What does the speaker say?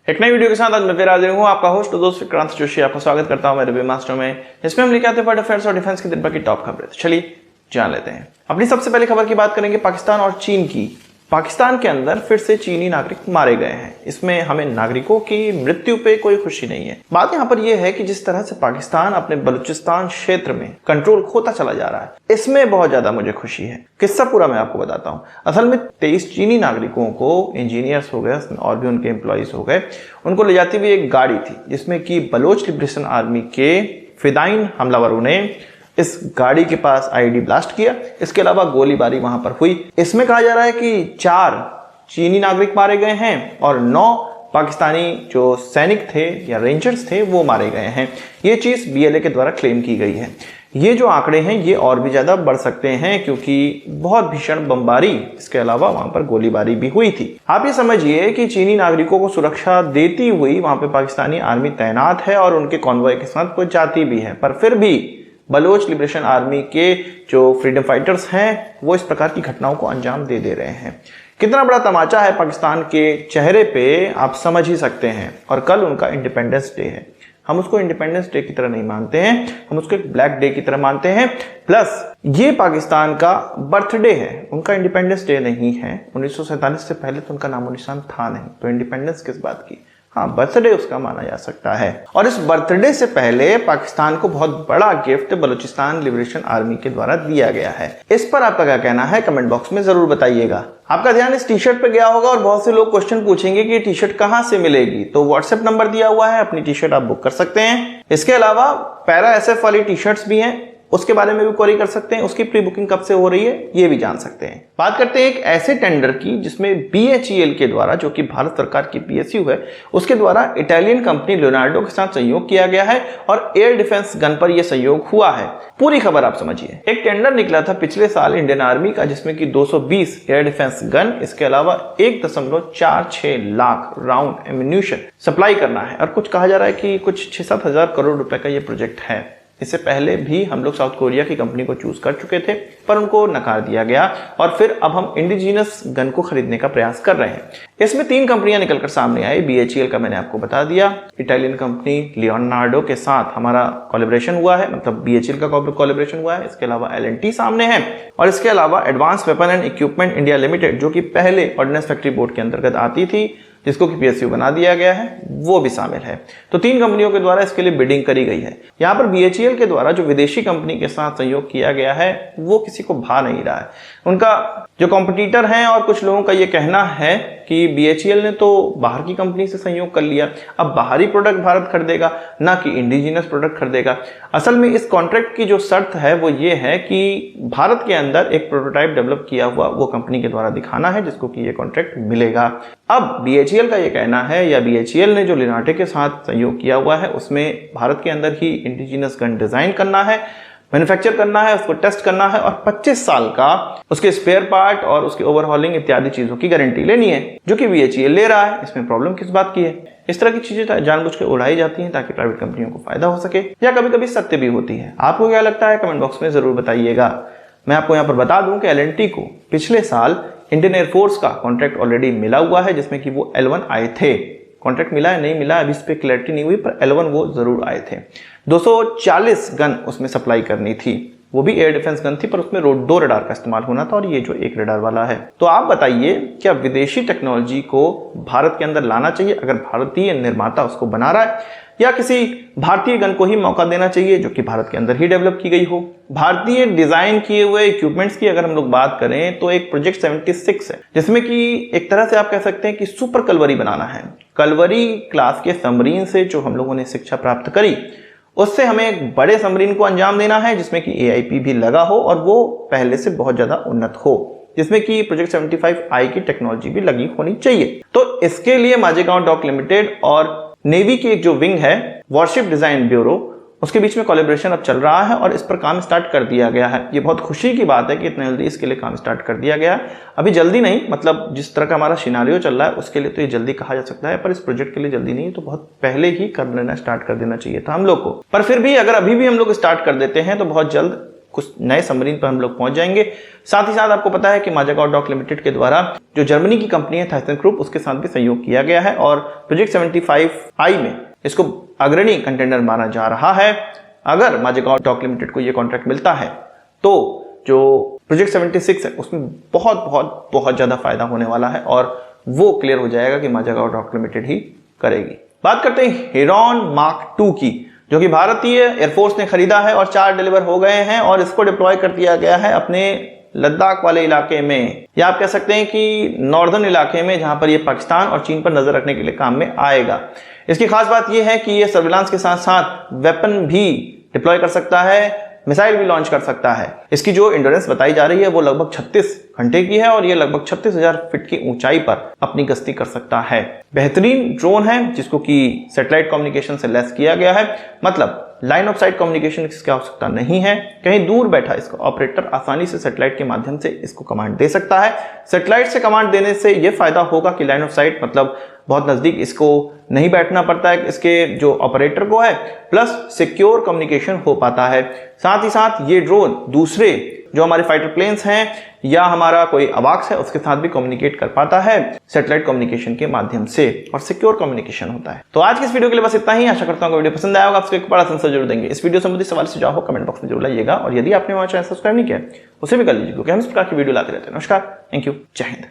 एक नई वीडियो के साथ आज मैं फिर हाजिर हूँ, आपका होस्ट दोस्त विक्रांत जोशी। आपका स्वागत करता हूँ मेरे वेबमास्टर में, जिसमें हम लेके आते हैं वर्ल्ड अफेयर्स और डिफेंस की दिन भर की टॉप खबरें। चलिए जान लेते हैं। अपनी सबसे पहले खबर की बात करेंगे पाकिस्तान और चीन की। पाकिस्तान के अंदर फिर से चीनी नागरिक मारे गए हैं। इसमें हमें नागरिकों की मृत्यु पे कोई खुशी नहीं है। बात यहाँ पर यह है कि जिस तरह से पाकिस्तान अपने बलूचिस्तान क्षेत्र में कंट्रोल खोता चला जा रहा है, इसमें बहुत ज्यादा मुझे खुशी है। किस्सा पूरा मैं आपको बताता हूँ। असल में 23 चीनी नागरिकों को, इंजीनियर्स हो गए और भी उनके एम्प्लॉइज हो गए, उनको ले जाती हुई एक गाड़ी थी जिसमें कि बलोच लिबरेशन आर्मी के फिदाइन हमलावरों ने इस गाड़ी के पास आईडी ब्लास्ट किया। इसके अलावा गोलीबारी वहां पर हुई। इसमें कहा जा रहा है कि 4 चीनी नागरिक मारे गए हैं और 9 पाकिस्तानी जो सैनिक थे या रेंजर्स थे वो मारे गए हैं। ये चीज बीएलए के द्वारा क्लेम की गई है। ये जो आंकड़े हैं ये और भी ज्यादा बढ़ सकते हैं क्योंकि बहुत भीषण बमबारी, इसके अलावा वहां पर गोलीबारी भी हुई थी। आप ये समझिए कि चीनी नागरिकों को सुरक्षा देती हुई वहां पे पाकिस्तानी आर्मी तैनात है और उनके कॉन्वॉय के साथ वो जाती भी है, पर फिर भी बलोच लिबरेशन आर्मी के जो फ्रीडम फाइटर्स हैं वो इस प्रकार की घटनाओं को अंजाम दे रहे हैं। कितना बड़ा तमाचा है पाकिस्तान के चेहरे पे, आप समझ ही सकते हैं। और कल उनका इंडिपेंडेंस डे है। हम उसको इंडिपेंडेंस डे की तरह नहीं मानते हैं, हम उसको एक ब्लैक डे की तरह मानते हैं। प्लस ये पाकिस्तान का बर्थडे है, उनका इंडिपेंडेंस डे नहीं है। 1947 से पहले तो उनका नामो निशान था नहीं, तो इंडिपेंडेंस किस बात की। हाँ, बर्थडे उसका माना जा सकता है। और इस बर्थडे से पहले पाकिस्तान को बहुत बड़ा गिफ्ट बलूचिस्तान लिबरेशन आर्मी के द्वारा दिया गया है। इस पर आपका क्या कहना है कमेंट बॉक्स में जरूर बताइएगा। आपका ध्यान इस टी शर्ट पे गया होगा और बहुत से लोग क्वेश्चन पूछेंगे कि ये टी शर्ट कहाँ से मिलेगी, तो व्हाट्सएप नंबर दिया हुआ है, अपनी टी शर्ट आप बुक कर सकते हैं। इसके अलावा पैरा एसएफ वाली टी शर्ट्स भी हैं, उसके बारे में भी क्वेरी कर सकते हैं। उसकी प्री बुकिंग कब से हो रही है ये भी जान सकते हैं। बात करते हैं एक ऐसे टेंडर की जिसमें बीएचईएल के द्वारा, जो कि भारत सरकार की पीएसयू है, उसके द्वारा इटालियन कंपनी लियोनार्डो के साथ सहयोग किया गया है और एयर डिफेंस गन पर यह सहयोग हुआ है। पूरी खबर आप समझिए। एक टेंडर निकला था पिछले साल इंडियन आर्मी का, जिसमें कि 220 एयर डिफेंस गन, इसके अलावा 1.46 लाख राउंड एम्यूनिशन सप्लाई करना है। और कुछ कहा जा रहा है कि कुछ 6-7 हजार करोड़ रुपए का ये प्रोजेक्ट है। इससे पहले भी हम लोग साउथ कोरिया की कंपनी को चूज कर चुके थे, पर उनको नकार दिया गया और फिर अब हम इंडिजिनस गन को खरीदने का प्रयास कर रहे हैं। इसमें 3 कंपनियां निकलकर सामने आई। बीएचईएल का मैंने आपको बता दिया, इटालियन कंपनी लियोनार्डो के साथ हमारा कोलैबोरेशन हुआ है, मतलब बीएचईएल का कोलैबोरेशन हुआ है। इसके अलावा एलएनटी सामने है और इसके अलावा advance weapon and equipment India limited, जो कि पहले ऑर्डिनेंस फैक्ट्री बोर्ड के अंतर्गत आती थी, जिसको कि पीएसयू बना दिया गया है, वो भी शामिल है। तो 3 कंपनियों के द्वारा इसके लिए बिडिंग करी गई है। यहाँ पर बीएचईएल के द्वारा जो विदेशी कंपनी के साथ सहयोग किया गया है वो किसी को भा नहीं रहा है। उनका जो कॉम्पिटिटर हैं और कुछ लोगों का ये कहना है कि बीएचईएल ने तो बाहर की कंपनी से सहयोग कर लिया, अब बाहरी प्रोडक्ट भारत खरीदेगा, ना कि इंडिजिनस प्रोडक्ट खरीदेगा। असल में इस कॉन्ट्रैक्ट की जो शर्त है वो ये है कि भारत के अंदर एक प्रोटोटाइप डेवलप किया हुआ वो कंपनी के द्वारा दिखाना है, जिसको कि ये कॉन्ट्रैक्ट मिलेगा। अब बीएचईएल का ये कहना है, या बीएचईएल ने जो लियोनार्डो के साथ सहयोग किया हुआ है उसमें भारत के अंदर ही इंडिजिनस गन डिजाइन करना है, मैन्युफैक्चर करना है, उसको टेस्ट करना है और 25 साल का उसके स्पेयर पार्ट और उसकी ओवरहॉलिंग इत्यादि चीजों की गारंटी लेनी है, जो कि बीएचईएल ले रहा है। इसमें प्रॉब्लम किस बात की है? इस तरह की चीजें जानबूझ के उड़ाई जाती हैं ताकि प्राइवेट कंपनियों को फायदा हो सके, या कभी कभी सत्य भी होती है। आपको क्या लगता है कमेंट बॉक्स में जरूर बताइएगा। मैं आपको यहाँ पर बता दूं कि एलएनटी को पिछले साल इंडियन एयरफोर्स का कॉन्ट्रैक्ट ऑलरेडी मिला हुआ है, जिसमें कि वो L1 आए थे। कॉन्ट्रैक्ट मिला है नहीं मिला अभी इस पर क्लैरिटी नहीं हुई, पर L1 वो जरूर आए थे। 240 गन उसमें सप्लाई करनी थी, वो भी एयर डिफेंस गन थी, पर उसमें 2 रडार का इस्तेमाल होना था और ये जो 1 रडार वाला है। तो आप बताइए, क्या विदेशी टेक्नोलॉजी को भारत के अंदर लाना चाहिए अगर भारतीय निर्माता उसको बना रहा है, या किसी भारतीय गन को ही मौका देना चाहिए जो कि भारत के अंदर ही डेवलप की गई हो? भारतीय डिजाइन किए हुए इक्विपमेंट्स की अगर हम लोग बात करें तो एक प्रोजेक्ट 76 है, जिसमें कि एक तरह से आप कह सकते हैं कि सुपर कलवरी बनाना है। कलवरी क्लास के सबमरीन से जो हम लोगों ने शिक्षा प्राप्त करी, उससे हमें एक बड़े सबमरीन को अंजाम देना है जिसमें कि एआईपी भी लगा हो और वो पहले से बहुत ज्यादा उन्नत हो, जिसमें कि प्रोजेक्ट 75I की टेक्नोलॉजी भी लगी होनी चाहिए। तो इसके लिए माजेगांव डॉक लिमिटेड और नेवी की एक जो विंग है वॉरशिप डिजाइन ब्यूरो, उसके बीच में कोलैबोरेशन अब चल रहा है और इस पर काम स्टार्ट कर दिया गया है। ये बहुत खुशी की बात है कि इतने जल्दी इसके लिए काम स्टार्ट कर दिया गया है। अभी जल्दी नहीं, मतलब जिस तरह का हमारा सिनारियो चल रहा है उसके लिए तो ये जल्दी कहा जा सकता है, पर इस प्रोजेक्ट के लिए जल्दी नहीं है, तो बहुत पहले ही कर लेना स्टार्ट कर देना चाहिए था हम लोग को। पर फिर भी अगर अभी भी हम लोग स्टार्ट कर देते हैं तो बहुत जल्द कुछ नए सबमरीन पर हम लोग पहुंच जाएंगे। साथ ही साथ आपको पता है कि माजागाओ डॉक लिमिटेड के द्वारा जो जर्मनी की कंपनी है थाइसन-क्रुप, उसके साथ भी सहयोग किया गया है और प्रोजेक्ट 75I में इसको अग्रणी कंटेंडर माना जा रहा है। अगर माजागाओ डॉक लिमिटेड को यह कॉन्ट्रैक्ट मिलता है तो जो प्रोजेक्ट 76 है उसमें बहुत ज्यादा फायदा होने वाला है और वो क्लियर हो जाएगा कि माजागाओ डॉक लिमिटेड ही करेगी। बात करते हैं हेरॉन मार्क 2 की, जो कि भारतीय एयरफोर्स ने खरीदा है और 4 डिलीवर हो गए हैं और इसको डिप्लॉय कर दिया गया है अपने लद्दाख वाले इलाके में, या आप कह सकते हैं कि नॉर्दर्न इलाके में, जहां पर ये पाकिस्तान और चीन पर नजर रखने के लिए काम में आएगा। इसकी खास बात यह है कि ये सर्विलांस के साथ साथ वेपन भी डिप्लॉय कर सकता है, मिसाइल भी लॉन्च कर सकता है। इसकी जो एंड्योरेंस बताई जा रही है वो लगभग 36 घंटे की है और ये लगभग 36,000 फीट की ऊंचाई पर अपनी गश्ती कर सकता है। बेहतरीन ड्रोन है जिसको कि सैटेलाइट कम्युनिकेशन से लैस किया गया है, मतलब लाइन ऑफ साइट कम्युनिकेशन की आवश्यकता नहीं है। कहीं दूर बैठा इसका ऑपरेटर आसानी से सैटेलाइट के माध्यम से इसको कमांड दे सकता है। सैटेलाइट से कमांड देने से यह फायदा होगा कि लाइन ऑफ साइट मतलब बहुत नजदीक इसको नहीं बैठना पड़ता है इसके जो ऑपरेटर को है, प्लस सिक्योर कम्युनिकेशन हो पाता है। साथ ही साथ ये ड्रोन दूसरे जो हमारे फाइटर प्लेन्स हैं या हमारा कोई अवाक्स है उसके साथ भी कम्युनिकेट कर पाता है सैटेलाइट कम्युनिकेशन के माध्यम से और सिक्योर कम्युनिकेशन होता है। तो आज की इस वीडियो के लिए बस इतना ही। आशा करता हूँ वीडियो पसंद आया होगा। आपको एक बड़ा आंसर जरूर देंगे। इस वीडियो संबंधित सवाल सुझाव हो कमेंट बॉक्स में जरूर लाइएगा और यदि आपने हमारा चैनल सब्सक्राइब नहीं किया उसे भी कर लीजिए क्योंकि हम इस प्रकार की वीडियो लाते रहते हैं। नमस्कार, थैंक यू, जय हिंद।